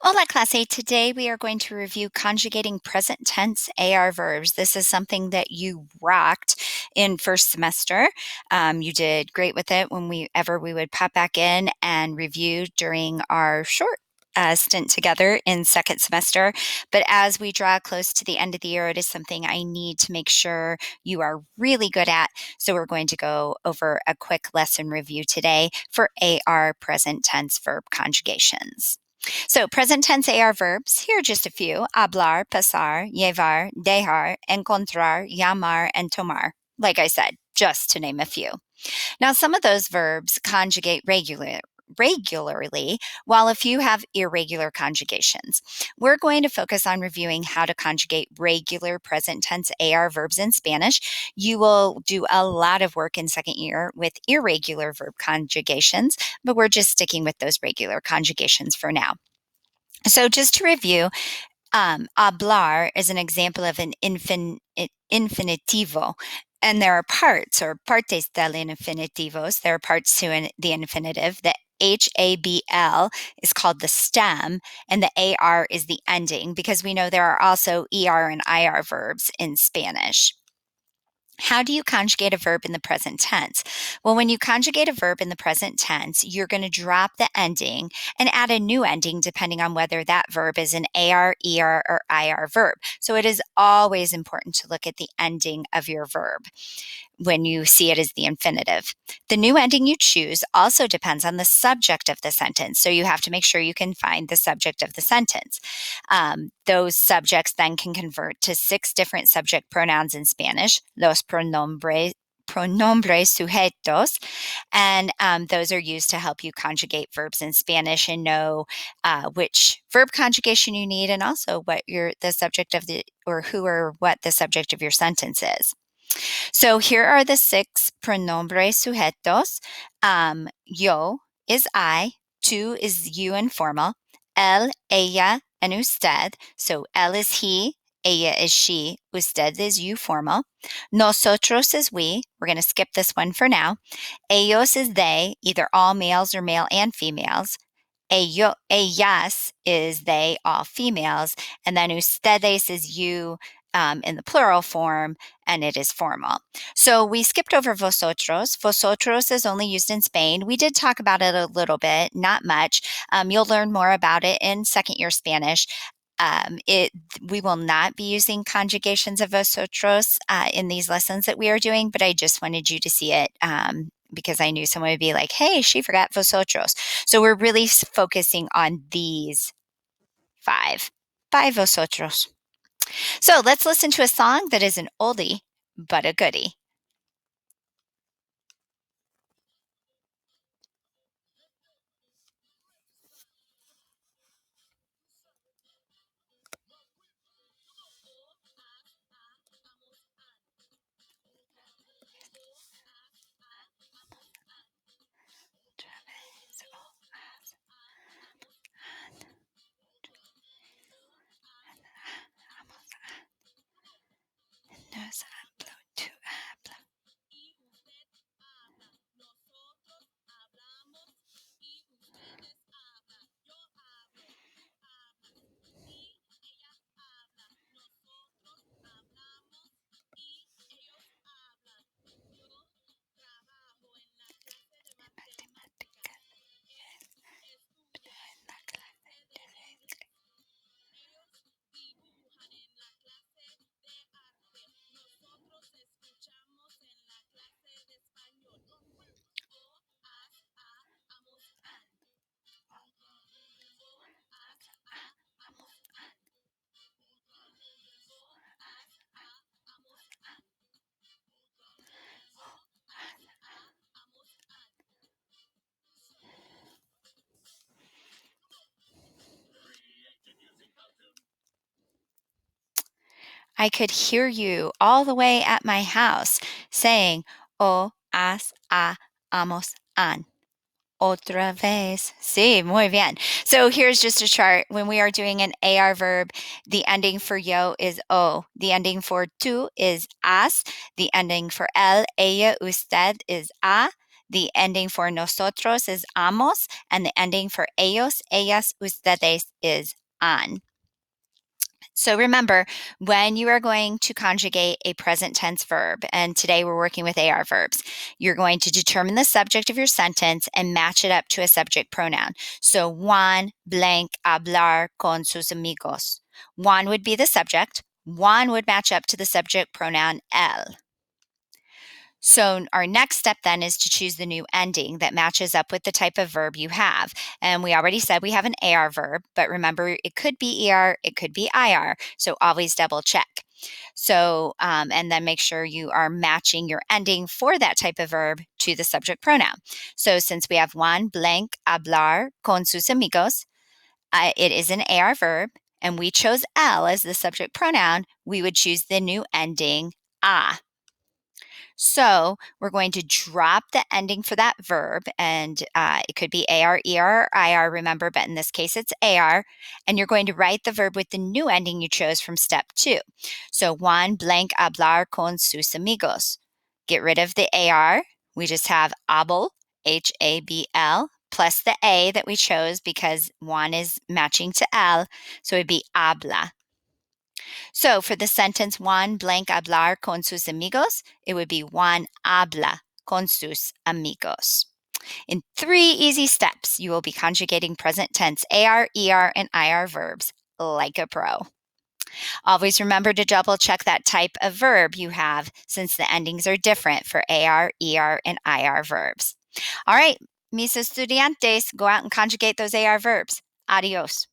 Hola clase, today we are going to review conjugating present tense AR verbs. This is something that you rocked in first semester. You did great with it whenever we would pop back in and review during our short stint together in second semester. But as we draw close to the end of the year, it is something I need to make sure you are really good at. So we're going to go over a quick lesson review today for AR present tense verb conjugations. So, present tense AR verbs, here are just a few: hablar, pasar, llevar, dejar, encontrar, llamar, and tomar. Like I said, just to name a few. Now, some of those verbs conjugate regularly, while a few have irregular conjugations. We're going to focus on reviewing how to conjugate regular present tense AR verbs in Spanish. You will do a lot of work in second year with irregular verb conjugations, but we're just sticking with those regular conjugations for now. So, just to review, hablar is an example of an infinitivo. And there are parts or partes del infinitivos. There are parts to the infinitive. The HABL is called the stem, and the AR is the ending, because we know there are also ER and IR verbs in Spanish. How do you conjugate a verb in the present tense? Well, when you conjugate a verb in the present tense, you're going to drop the ending and add a new ending depending on whether that verb is an AR, ER, or IR verb. So it is always important to look at the ending of your verb when you see it as the infinitive. The new ending you choose also depends on the subject of the sentence. So you have to make sure you can find the subject of the sentence. Those subjects then can convert to 6 different subject pronouns in Spanish: los pronombres sujetos, and those are used to help you conjugate verbs in Spanish and know which verb conjugation you need, and also what the subject of who or what the subject of your sentence is. So here are the 6 pronombres sujetos. Yo is I, tú is you informal, él, ella, and usted. So él is he, ella is she, usted is you formal. Nosotros is we. We're going to skip this one for now. Ellos is they, either all males or male and females. Ellas is they, all females. And then ustedes is you in the plural form, and it is formal. So we skipped over vosotros. Vosotros is only used in Spain. We did talk about it a little bit, not much. You'll learn more about it in second year Spanish. We will not be using conjugations of vosotros in these lessons that we are doing, but I just wanted you to see it because I knew someone would be like, hey, she forgot vosotros. So we're really focusing on these 5 vosotros. So let's listen to a song that is an oldie but a goodie. I could hear you all the way at my house saying, o, as, a, amos, an. Otra vez. Sí, muy bien. So here's just a chart. When we are doing an AR verb, the ending for yo is o. The ending for tú is as. The ending for él, ella, usted is a. The ending for nosotros is amos, and the ending for ellos, ellas, ustedes is an. So remember, when you are going to conjugate a present tense verb, and today we're working with AR verbs, you're going to determine the subject of your sentence and match it up to a subject pronoun. So Juan blank hablar con sus amigos. Juan would be the subject. Juan would match up to the subject pronoun él. So our next step then is to choose the new ending that matches up with the type of verb you have. And we already said we have an AR verb, but remember it could be ER, it could be IR. So always double check. So, and then make sure you are matching your ending for that type of verb to the subject pronoun. So since we have Juan blank hablar con sus amigos, it is an AR verb, and we chose L as the subject pronoun, we would choose the new ending a. So we're going to drop the ending for that verb, and it could be AR, ER, or IR, remember, but in this case it's AR. And you're going to write the verb with the new ending you chose from step 2. So Juan blank hablar con sus amigos. Get rid of the AR. We just have habl, Habl, plus the A that we chose because Juan is matching to L. So it'd be habla. So for the sentence Juan blank hablar con sus amigos, it would be Juan habla con sus amigos. In 3 easy steps, you will be conjugating present tense AR, ER, and IR verbs like a pro. Always remember to double check that type of verb you have since the endings are different for AR, ER, and IR verbs. All right, mis estudiantes, go out and conjugate those AR verbs. Adios.